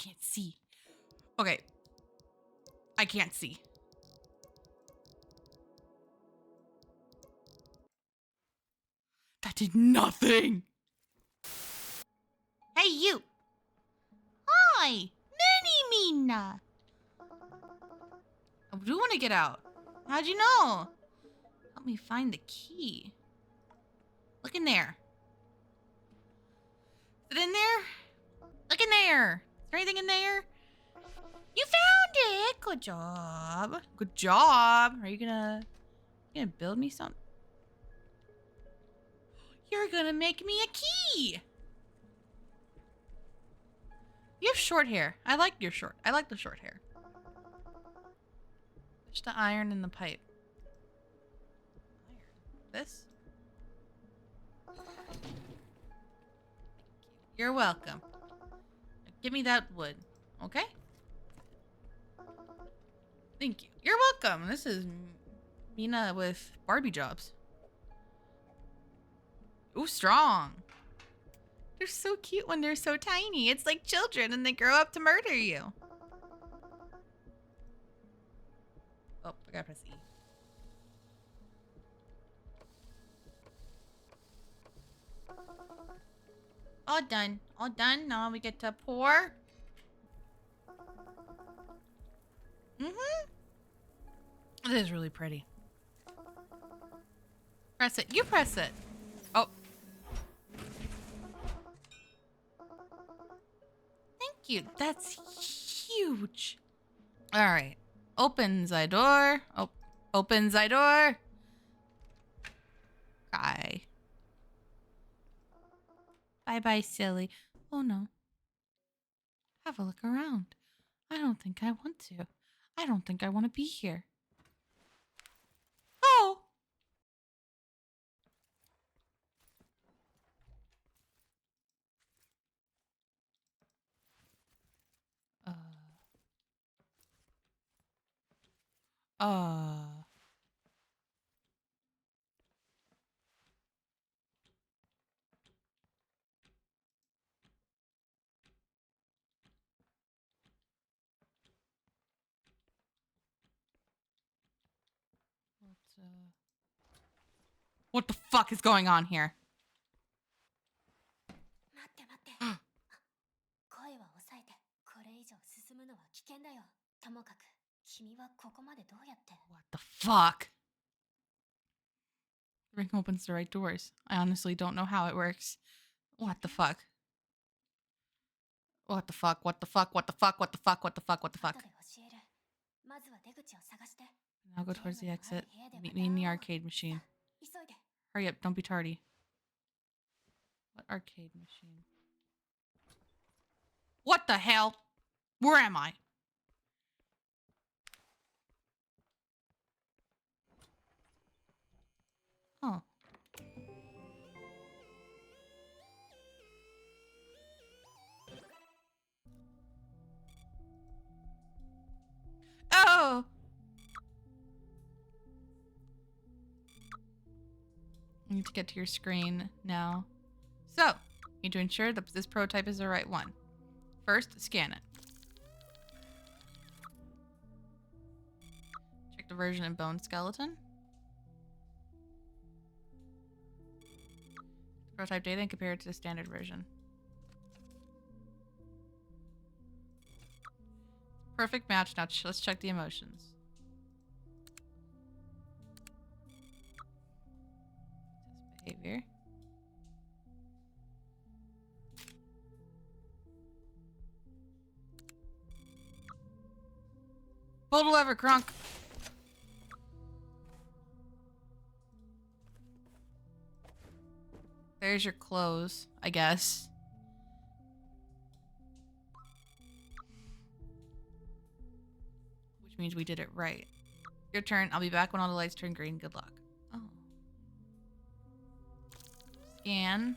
can't see. Okay. I can't see. That did nothing. Hey, you. Hi. Mini Mina. I do want to get out. How'd you know? Help me find the key. Look in there. Is it in there? Look in there. Is there anything in there? You found it. Good job. Good job. Are you gonna build me something? You're gonna make me a key. You have short hair. I like the short hair. Just the iron in the pipe. This? You're welcome. Give me that wood, okay? Thank you. You're welcome. This is Mina with Barbie jobs. Ooh, strong. They're so cute when they're so tiny. It's like children and they grow up to murder you. Oh, I gotta press E. All done. All done. Now we get to pour. It is really pretty. Press it. You press it. Oh. Thank you. That's huge. All right. Open the door. Oh, open the door. Cry. Bye-bye, silly. Oh, no. Have a look around. I don't think I want to. I don't think I want to be here. Oh! Uh. What the fuck is going on here? What the fuck? The ring opens the right doors. I honestly don't know how it works. What the fuck? What the fuck? What the fuck? What the fuck? What the fuck? What the fuck? What the fuck? Now go towards the exit. Meet me in the arcade machine. Hurry up, don't be tardy. What arcade machine? What the hell? Where am I? Oh. Oh! You need to get to your screen now. So, you need to ensure that this prototype is the right one. First, scan it. Check the version in bone skeleton. Prototype data and compare it to the standard version. Perfect match. Now let's check the emotions. Behavior. Pull the lever, Kronk. There's your clothes, I guess. Which means we did it right. Your turn. I'll be back when all the lights turn green. Good luck. Oh. Scan.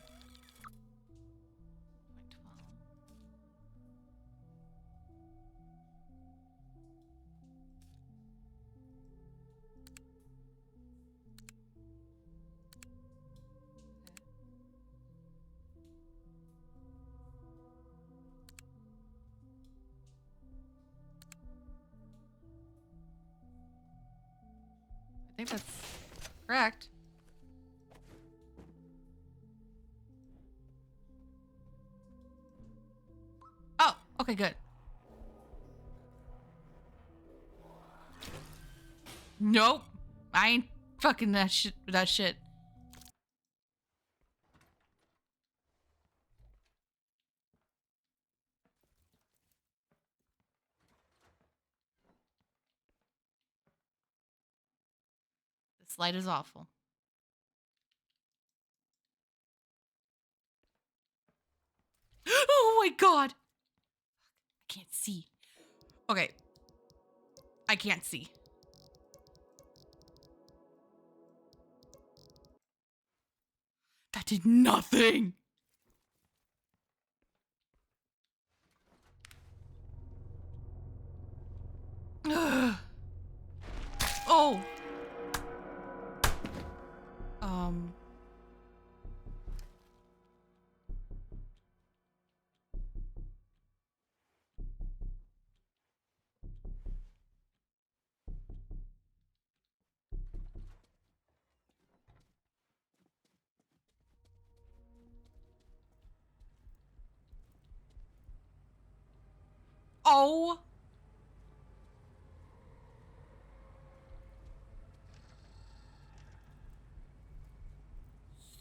think that's correct. Oh, okay, good. Nope. I ain't fucking that shit. That shit. This light is awful. Oh my god. I can't see. Okay. I can't see. That did nothing. Ugh. Oh. Oh.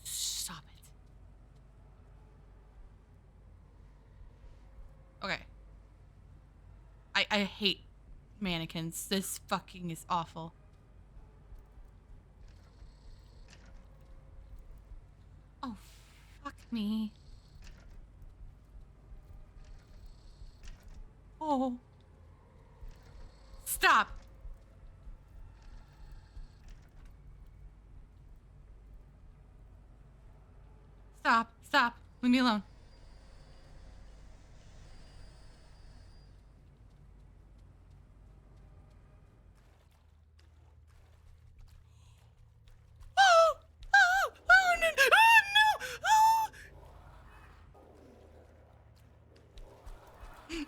Stop it. Okay. I hate mannequins. This fucking is awful. Oh, fuck me. Oh. Stop. Stop. Stop. Leave me alone. Oh! Oh! Oh no! Oh no! Oh! Oh my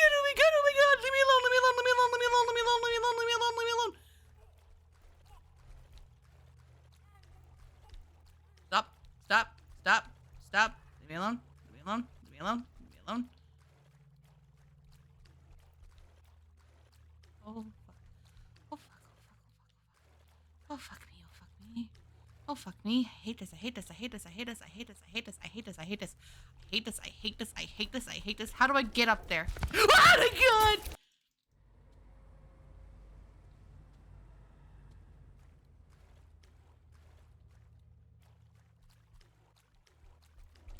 god! Oh my god! Oh my god! Leave me alone! Leave me alone! Leave me alone! Leave me alone! Leave me alone! Leave me alone! Leave me alone! Leave me alone! Stop! Stop! Stop! Stop! Leave me alone! Leave me alone! Leave me alone! Leave me alone! Oh fuck! Oh fuck! Oh fuck! Oh fuck! Oh fuck me. I hate this. I hate this. I hate this. I hate this. I hate this. I hate this. I hate this. I hate this. I hate this. I hate this. I hate this. I hate this. How do I get up there? Oh my god!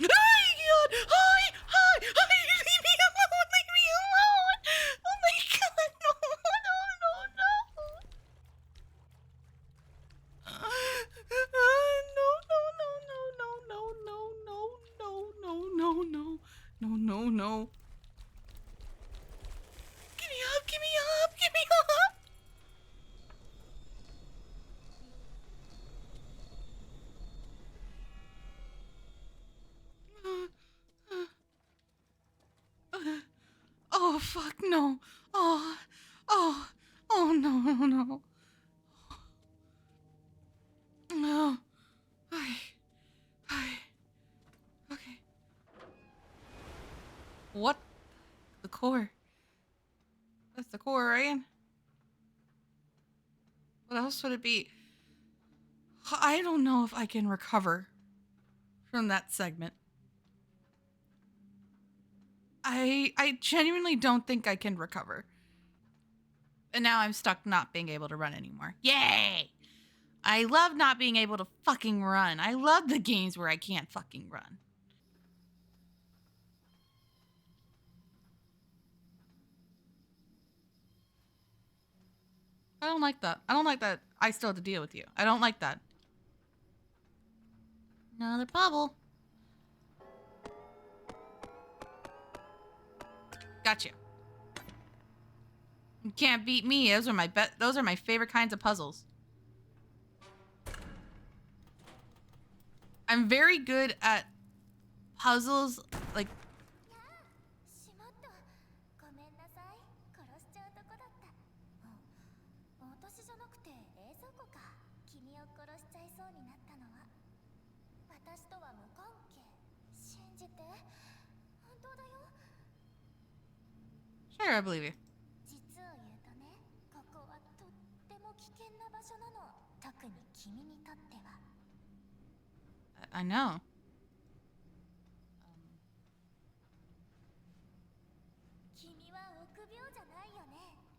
Oh my god! Hi! Hi! Hi! Leave me alone! Leave me alone! Oh my god! No! No! No! No! No! No! No! No! No! No! No! No! No! No! No! No! No! Get me up! Get me up! Get me up! Oh fuck no! Oh, oh, oh no, no, no, no. I, okay. What? The core. That's the core, right? What else would it be? I don't know if I can recover from that segment. I genuinely don't think I can recover. And now I'm stuck not being able to run anymore. Yay! I love not being able to fucking run. I love the games where I can't fucking run. I don't like that. I don't like that I still have to deal with you. I don't like that. Another bubble. Gotcha. You can't beat me. Those are my favorite kinds of puzzles. I'm very good at puzzles like Sure, I believe you. I know.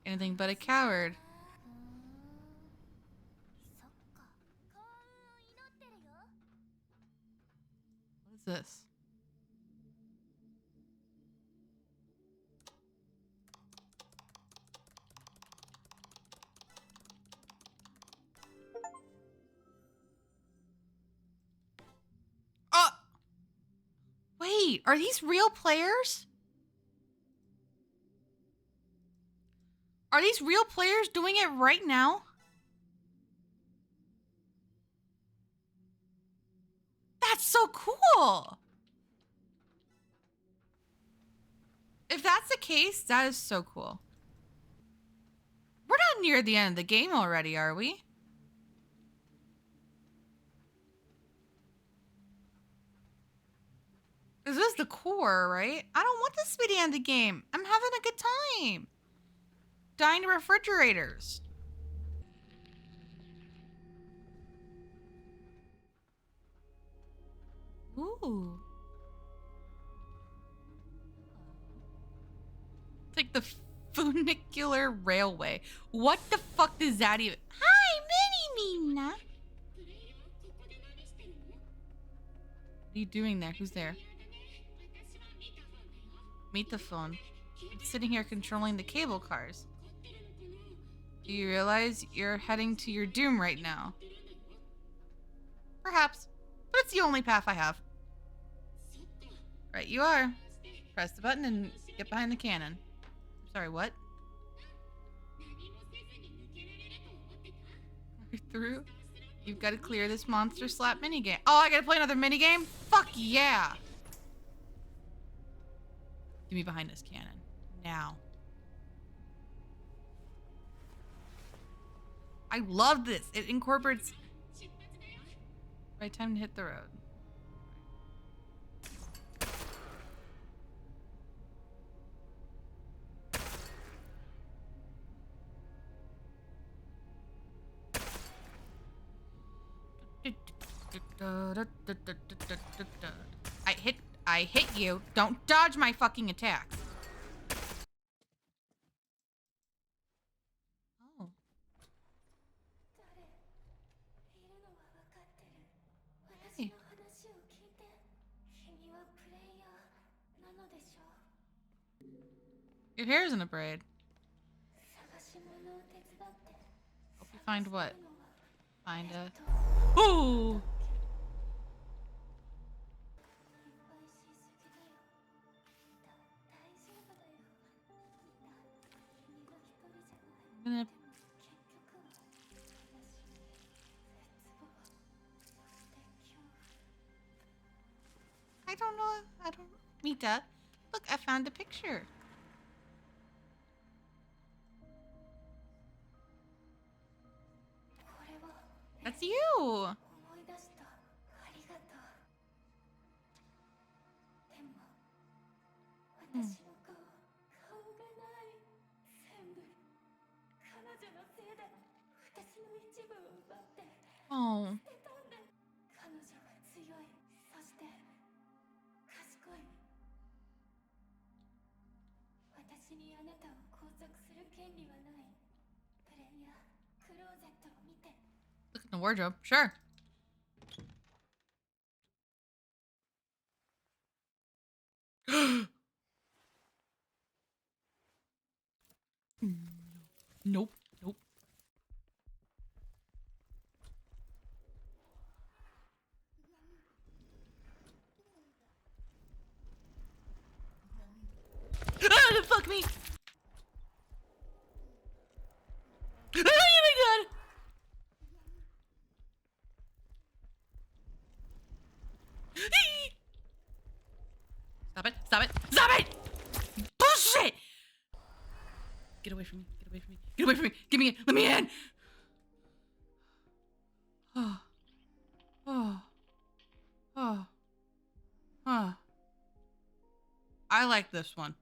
Anything but a coward. What is this? Oh! Wait, are these real players? Are these real players doing it right now? That's so cool! If that's the case, that is so cool. We're not near the end of the game already, are we? This is the core, right? I don't want this to be the end of the game. I'm having a good time. Dying to refrigerators. Ooh. It's like the funicular railway. What the fuck does that even... Hi, Mina. What are you doing there? Who's there? Mita phone. I'm sitting here controlling the cable cars. Do you realize you're heading to your doom right now? Perhaps. But it's the only path I have. Right you are. Press the button and get behind the cannon. Sorry, what? You're through? You've got to clear this monster slap minigame. Oh, I gotta play another minigame? Fuck yeah! Get me behind this cannon. Now. I love this. It incorporates... Right time to hit the road. I hit you. Don't dodge my fucking attacks. Oh. Hey. Your hair's in a braid. Hope you find what? Find a... Ooh! I'm gonna... I don't know. I don't... Mita, look, I found a picture. That's you! Hmm. Oh. Look in the wardrobe. Sure. Nope. Nope. Ah, fuck me! Oh my god! Stop it! Stop it! Stop it! Bullshit! Get away from me! Get away from me! Get away from me! Get me in! Let me in! Oh. Oh. Oh. Oh. I like this one.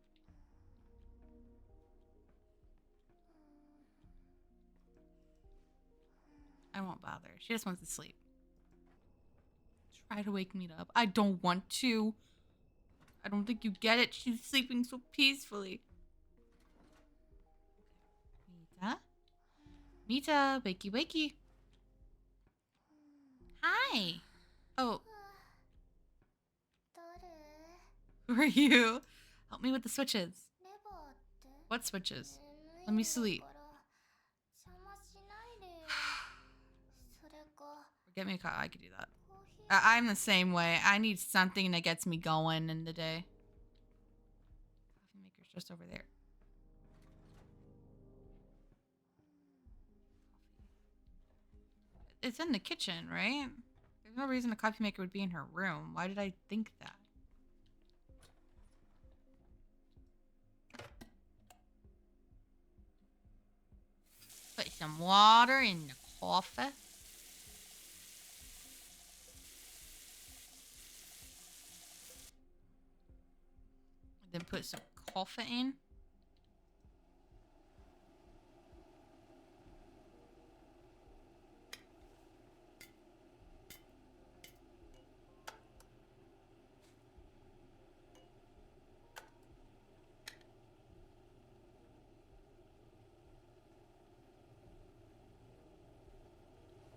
I won't bother. She just wants to sleep. Try to wake me up. I don't want to. I don't think you get it. She's sleeping so peacefully. Mita? Mita, wakey wakey. Hi. Oh. Who are you? Help me with the switches. What switches? Let me sleep. Get me a coffee. I could do that. I'm the same way. I need something that gets me going in the day. Coffee maker's just over there. It's in the kitchen, right? There's no reason the coffee maker would be in her room. Why did I think that? Put some water in the coffee. Then put some coffee in.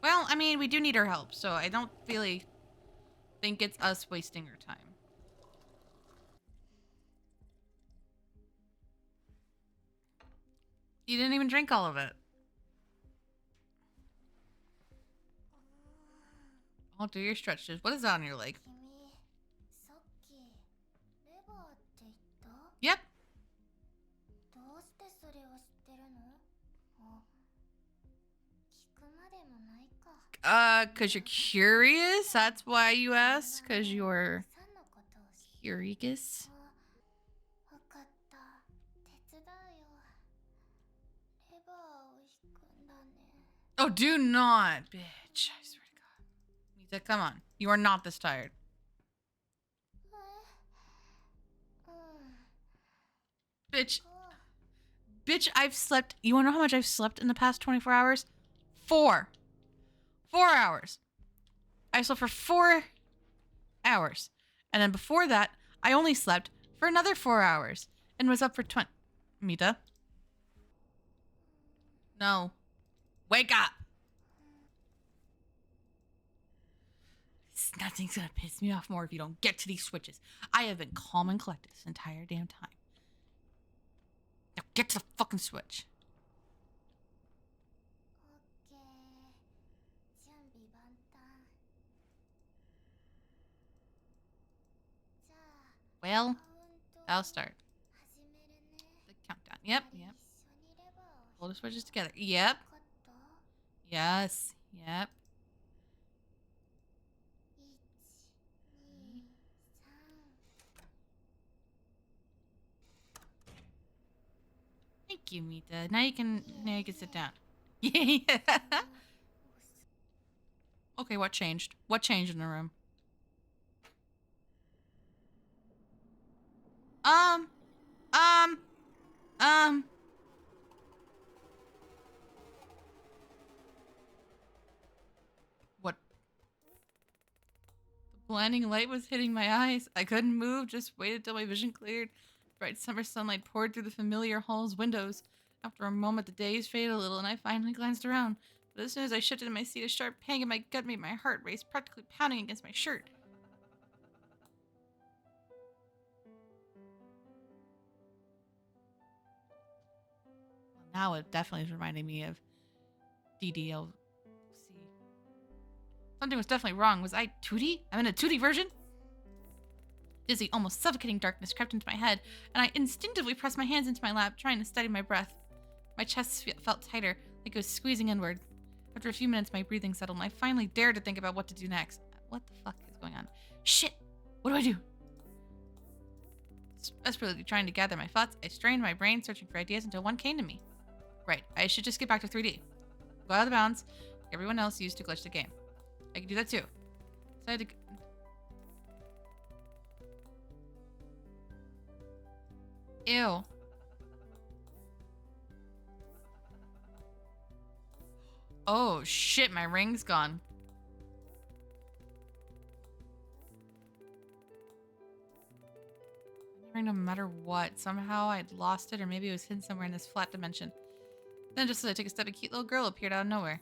Well, I mean, we do need her help, so I don't really think it's us wasting her time. You didn't even drink all of it. I'll do your stretches. What is that on your leg? Yep. Cause you're curious? That's why you ask? Cause you're curious? Oh, do not, bitch. I swear to God. Mita, come on. You are not this tired. Bitch. Bitch, I've slept. You wanna know how much I've slept in the past 24 hours? 4 hours. I slept for 4 hours. And then before that, I only slept for another 4 hours. And was up for 20. Mita? No. Wake up! Nothing's gonna piss me off more if you don't get to these switches. I have been calm and collected this entire damn time. Now get to the fucking switch. Well, I'll start. The countdown. Yep. Hold the switches together. Yep. Yes. Yep. Thank you, Mita. Now you can sit down. Yeah. Okay, what changed? What changed in the room? What? The blinding light was hitting my eyes. I couldn't move, just waited till my vision cleared. Bright summer sunlight poured through the familiar hall's windows. After a moment, the daze faded a little, and I finally glanced around. But as soon as I shifted in my seat, a sharp pang in my gut made my heart race, practically pounding against my shirt. Well, now it definitely is reminding me of DDLC. Something was definitely wrong. Was I Tootie? I'm in a Tootie version? Dizzy, almost suffocating darkness crept into my head, and I instinctively pressed my hands into my lap, trying to steady my breath. My chest felt tighter, like it was squeezing inward. After a few minutes, my breathing settled, and I finally dared to think about what to do next. What the fuck is going on? Shit! What do I do? Desperately trying to gather my thoughts, I strained my brain, searching for ideas until one came to me. Right, I should just get back to 3D. Go out of the bounds, like everyone else used to glitch the game. I can do that too. So I had to... Ew. Oh, shit, my ring's gone. Ring no matter what. Somehow I'd lost it, or maybe it was hidden somewhere in this flat dimension. Then just as I took a step, a cute little girl appeared out of nowhere.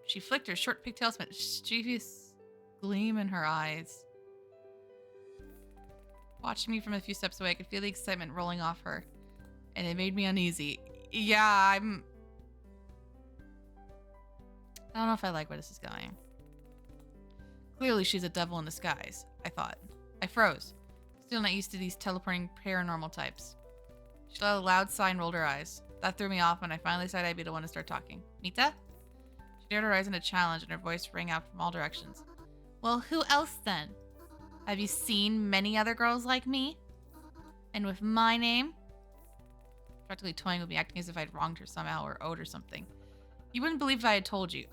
She flicked her short pigtails, met a mischievous gleam in her eyes. Watching me from a few steps away, I could feel the excitement rolling off her, and it made me uneasy. Yeah, I don't know if I like where this is going. Clearly she's a devil in disguise, I thought. I froze. Still not used to these teleporting paranormal types. She let a loud sigh and rolled her eyes. That threw me off when I finally decided I'd be the one to start talking. Mita? She dared her eyes in a challenge, and her voice rang out from all directions. Well, who else then? Have you seen many other girls like me? And with my name? Practically toying with me, acting as if I'd wronged her somehow or owed her something. You wouldn't believe if I had told you.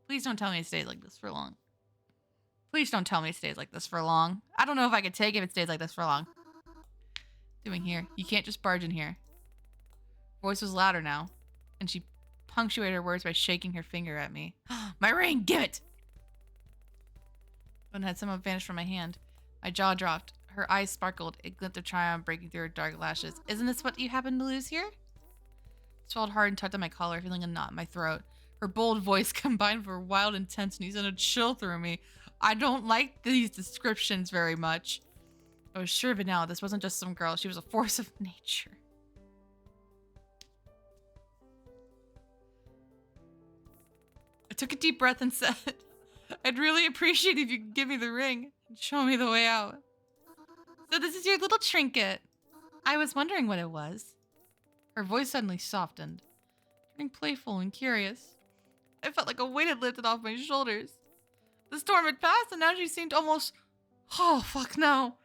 Please don't tell me it stays like this for long. Please don't tell me it stays like this for long. I don't know if I could take it if it stays like this for long. Doing here? You can't just barge in here. Voice was louder now, and she punctuated her words by shaking her finger at me. My ring! Give it! When had someone vanished from my hand, my jaw dropped. Her eyes sparkled, a glint of triumph breaking through her dark lashes. Isn't this what you happened to lose here? I swallowed hard and tugged at my collar, feeling a knot in my throat. Her bold voice combined with her wild intensity sent a chill through me. I don't like these descriptions very much. I was sure of it now. This wasn't just some girl. She was a force of nature. I took a deep breath and said, I'd really appreciate if you could give me the ring and show me the way out. So this is your little trinket. I was wondering what it was. Her voice suddenly softened, turning playful and curious. I felt like a weight had lifted off my shoulders. The storm had passed, and now she seemed almost... Oh, fuck no.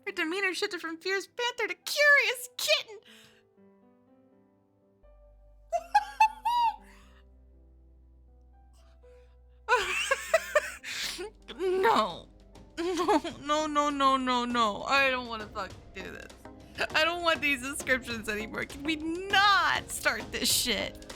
Her demeanor shifted from fierce panther to curious kitten. No. No. I don't want to fucking do this. I don't want these descriptions anymore. Can we not start this shit?